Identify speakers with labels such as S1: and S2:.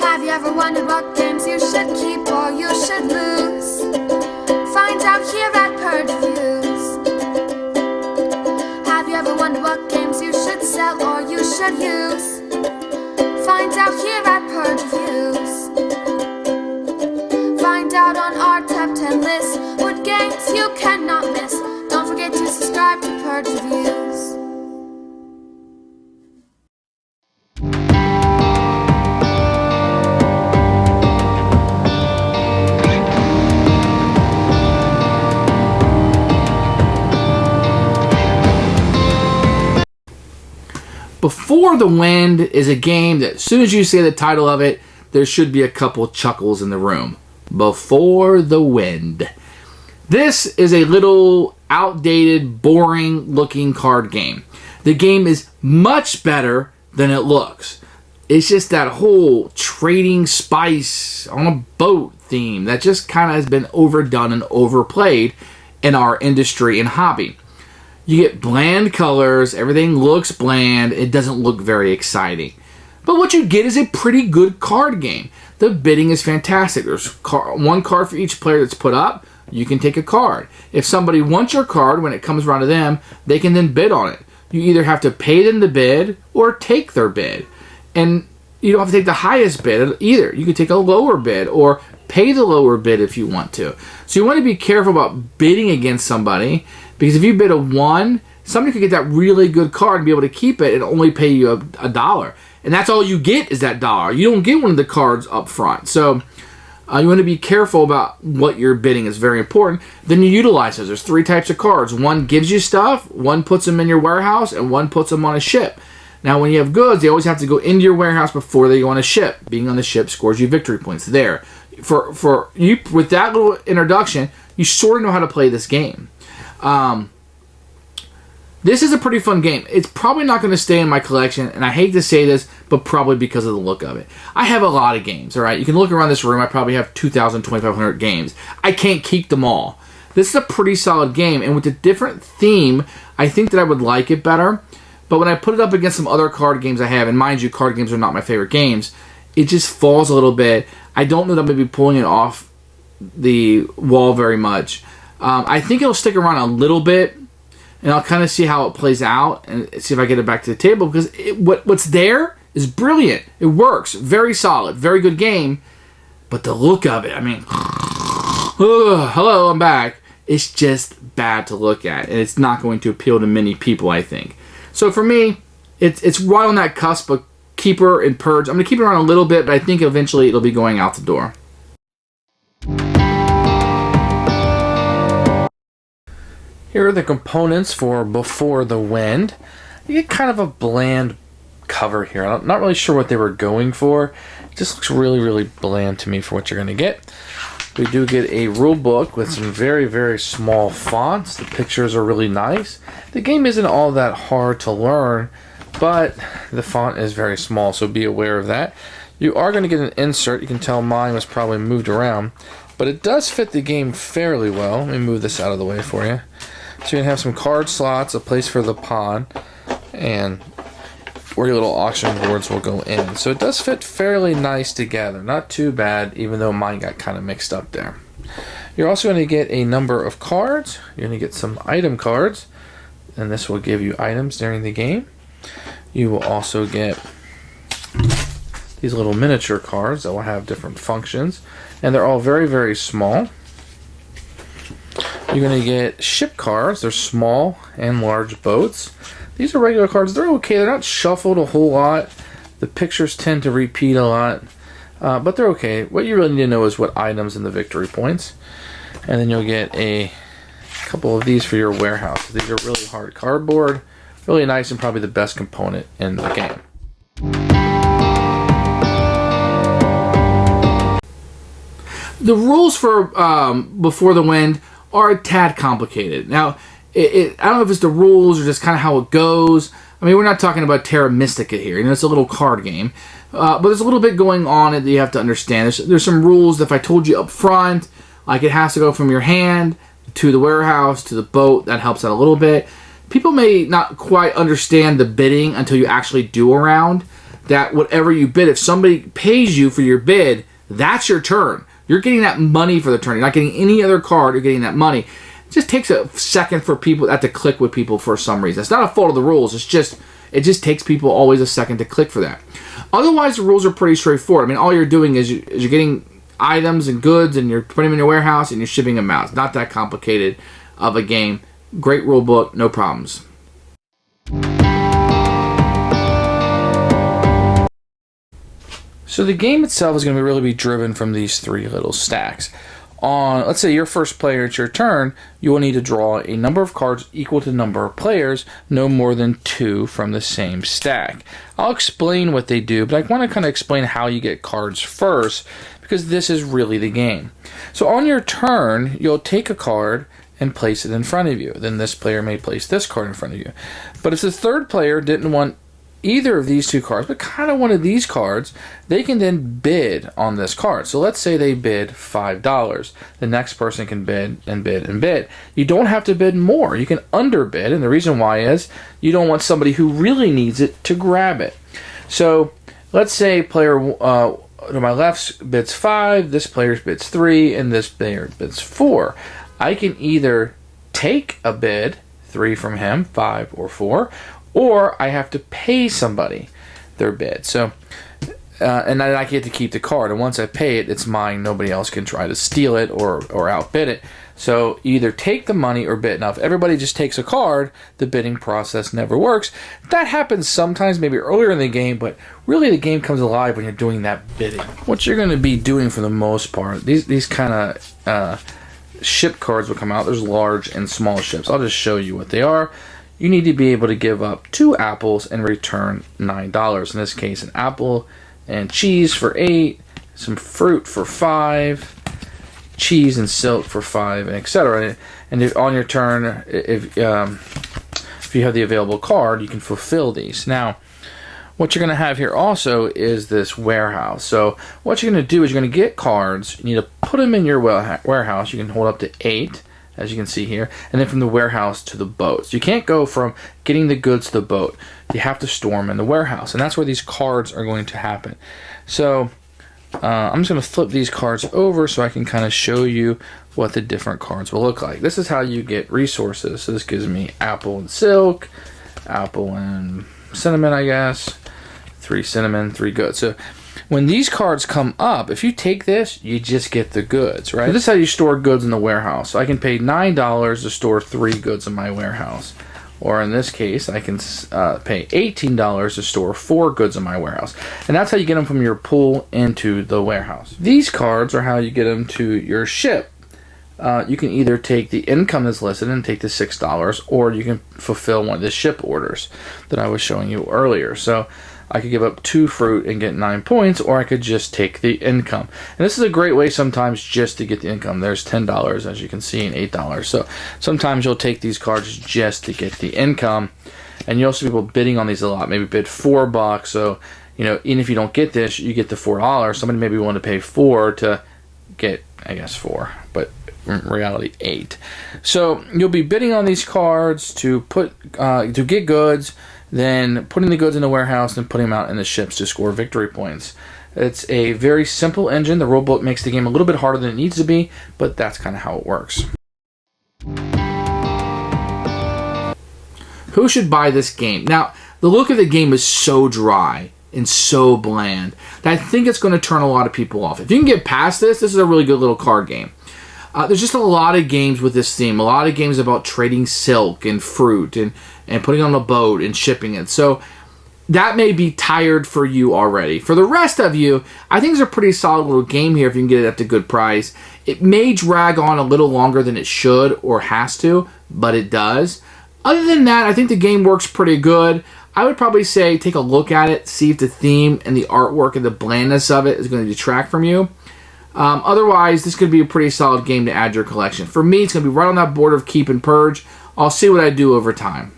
S1: Have you ever wondered what games you should keep or you should lose? Find out here at Purge Reviews. Have you ever wondered what games you should sell or you should use? Find out here at Purge Reviews. Find out on our top 10 list what games you cannot miss. Don't forget to subscribe to Purge Reviews.
S2: Before the Wind is a game that as soon as you say the title of it, there should be a couple chuckles in the room. Before the Wind. This is a little outdated, boring looking card game. The game is much better than it looks. It's just that whole trading spice on a boat theme that just kind of has been overdone and overplayed in our industry and hobby. You get bland colors, everything looks bland, it doesn't look very exciting. But what you get is a pretty good card game. The bidding is fantastic. There's one card for each player that's put up. You can take a card. If somebody wants your card when it comes around to them, they can then bid on it. You either have to pay them the bid or take their bid. And you don't have to take the highest bid either. You can take a lower bid or pay the lower bid if you want to. So you want to be careful about bidding against somebody, because if you bid a 1, somebody could get that really good card and be able to keep it and only pay you a dollar. And that's all you get is that dollar. You don't get one of the cards up front. So you want to be careful about what you're bidding. Is very important. Then you utilize those. There's 3 types of cards. One gives you stuff, one puts them in your warehouse, and one puts them on a ship. Now, when you have goods, they always have to go into your warehouse before they go on a ship. Being on the ship scores you victory points there. For you, with that little introduction, you sort of know how to play this game. This is a pretty fun game. It's probably not going to stay in my collection, and I hate to say this, but probably because of the look of it. I have a lot of games, all right? You can look around this room. I probably have 2,000, 2,500 games. I can't keep them all. This is a pretty solid game, and with a different theme, I think that I would like it better. But when I put it up against some other card games I have, and mind you, card games are not my favorite games, it just falls a little bit. I don't know that I'm going to be pulling it off the wall very much. I think it'll stick around a little bit, and I'll kind of see how it plays out and see if I get it back to the table, because what's there is brilliant. It works. Very solid. Very good game. But the look of it, I mean, hello, I'm back. It's just bad to look at, and it's not going to appeal to many people, I think. So for me, it's right on that cusp of Keeper and Purge. I'm going to keep it around a little bit, but I think eventually it'll be going out the door. Here are the components for Before the Wind. You get kind of a bland cover here. I'm not really sure what they were going for. It just looks really, really bland to me for what you're going to get. We do get a rule book with some very, very small fonts. The pictures are really nice. The game isn't all that hard to learn, but the font is very small, so be aware of that. You are going to get an insert. You can tell mine was probably moved around, but it does fit the game fairly well. Let me move this out of the way for you. So you can have some card slots, a place for the pawn, and where your little auction boards will go in. So it does fit fairly nice together. Not too bad, even though mine got kind of mixed up there. You're also going to get a number of cards. You're going to get some item cards, and this will give you items during the game. You will also get these little miniature cards that will have different functions, and they're all very, very small. You're going to get ship cards. They're small and large boats. These are regular cards. They're okay. They're not shuffled a whole lot. The pictures tend to repeat a lot, but they're okay. What you really need to know is what items and the victory points. And then you'll get a couple of these for your warehouse. These are really hard cardboard. Really nice, and probably the best component in the game. The rules for Before the Wind are a tad complicated. Now, I don't know if it's the rules or just kind of how it goes. I mean, we're not talking about Terra Mystica here. You know, it's a little card game. But there's a little bit going on that you have to understand. There's some rules that if I told you up front, like it has to go from your hand to the warehouse to the boat. That helps out a little bit. People may not quite understand the bidding until you actually do a round. that whatever you bid, if somebody pays you for your bid, that's your turn. You're getting that money for the turn. You're not getting any other card. You're getting that money. It just takes a second for people that to click with people for some reason. It's not a fault of the rules. It just takes people always a second to click for that. Otherwise, the rules are pretty straightforward. I mean, all you're doing is you're getting items and goods, and you're putting them in your warehouse, and you're shipping them out. It's not that complicated of a game. Great rule book, no problems. So the game itself is going to really be driven from these three little stacks. On, let's say your first player, it's your turn, you will need to draw a number of cards equal to the number of players, no more than 2 from the same stack. I'll explain what they do, but I want to kind of explain how you get cards first, because this is really the game. So on your turn, you'll take a card and place it in front of you. Then this player may place this card in front of you. But if the third player didn't want either of these two cards, but kind of wanted these cards, they can then bid on this card. So let's say they bid $5. The next person can bid and bid and bid. You don't have to bid more. You can underbid, and the reason why is you don't want somebody who really needs it to grab it. So let's say player to my left bids 5, this player bids 3, and this player bids 4. I can either take a bid, 3 from him, 5 or 4, or I have to pay somebody their bid. So, and then I get to keep the card. And once I pay it, it's mine. Nobody else can try to steal it or outbid it. So either take the money or bid. Now, if everybody just takes a card, the bidding process never works. That happens sometimes, maybe earlier in the game, but really the game comes alive when you're doing that bidding. What you're going to be doing for the most part, these kind of ship cards will come out. There's large and small ships. I'll just show you what they are. You need to be able to give up 2 apples and return $9. In this case, an apple and cheese for 8, some fruit for 5, cheese and silk for 5, and etc. And if on your turn, if you have the available card, you can fulfill these. Now, what you're going to have here also is this warehouse. So what you're going to do is you're going to get cards. You need to put them in your warehouse. You can hold up to 8. As you can see here, and then from the warehouse to the boat. So you can't go from getting the goods to the boat. You have to store them in the warehouse, and that's where these cards are going to happen. So I'm just going to flip these cards over so I can kind of show you what the different cards will look like. This is how you get resources. So this gives me apple and silk, apple and cinnamon, I guess, 3 cinnamon, 3 goods. So when these cards come up, if you take this, you just get the goods, right? So this is how you store goods in the warehouse. So I can pay $9 to store 3 goods in my warehouse. Or in this case, I can pay $18 to store 4 goods in my warehouse. And that's how you get them from your pool into the warehouse. These cards are how you get them to your ship. You can either take the income that's listed and take the $6, or you can fulfill one of the ship orders that I was showing you earlier. So I could give up 2 fruit and get 9 points, or I could just take the income. And this is a great way sometimes just to get the income. There's $10, as you can see, and $8. So sometimes you'll take these cards just to get the income. And you'll see people bidding on these a lot. Maybe bid $4. So, you know, even if you don't get this, you get the $4. Somebody maybe want to pay 4 to get, I guess, 4. But in reality, 8. So you'll be bidding on these cards to get goods, then putting the goods in the warehouse and putting them out in the ships to score victory points. It's a very simple engine. The rulebook makes the game a little bit harder than it needs to be, but that's kind of how it works. Who should buy this game? Now, the look of the game is so dry and so bland that I think it's going to turn a lot of people off. If you can get past this, this is a really good little card game. There's just a lot of games with this theme. A lot of games about trading silk and fruit and putting on a boat and shipping it. So that may be tired for you already. For the rest of you, I think it's a pretty solid little game here if you can get it at a good price. It may drag on a little longer than it should or has to, but it does. Other than that, I think the game works pretty good. I would probably say take a look at it, see if the theme and the artwork and the blandness of it is going to detract from you. Otherwise, this could be a pretty solid game to add to your collection. For me, it's going to be right on that border of Keep and Purge. I'll see what I do over time.